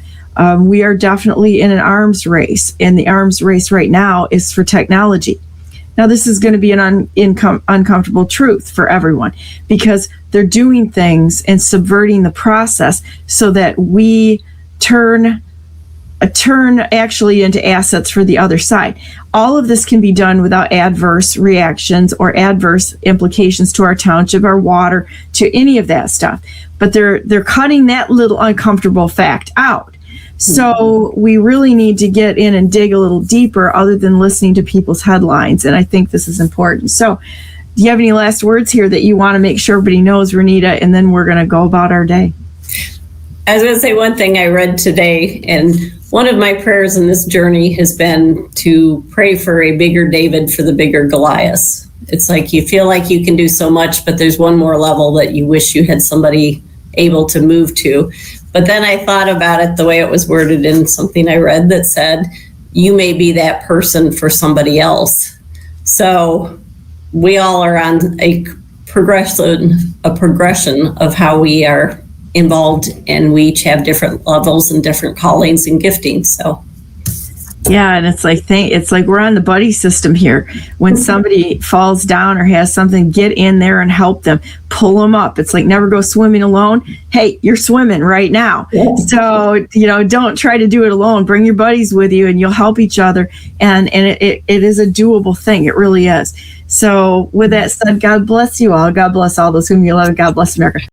We are definitely in an arms race, and the arms race right now is for technology. Now, this is going to be an uncomfortable truth for everyone, because they're doing things and subverting the process so that we turn actually into assets for the other side. All of this can be done without adverse reactions or adverse implications to our township, our water, to any of that stuff. But they're cutting that little uncomfortable fact out. So we really need to get in and dig a little deeper, other than listening to people's headlines. And I think this is important. So do you have any last words here that you want to make sure everybody knows, Renita? And then we're going to go about our day. I was going to say one thing I read today, and one of my prayers in this journey has been to pray for a bigger David for the bigger Goliath. It's like you feel like you can do so much, but there's one more level that you wish you had somebody able to move to. But then I thought about it the way it was worded in something I read that said, you may be that person for somebody else. So we all are on a progression of how we are involved, and we each have different levels and different callings and giftings. So yeah, and it's like we're on the buddy system here. When somebody falls down or has something, get in there and help them, pull them up. It's like never go swimming alone. Hey, you're swimming right now. Yeah. So, don't try to do it alone. Bring your buddies with you, and you'll help each other. And it is a doable thing. It really is. So with that said, God bless you all. God bless all those whom you love. God bless America.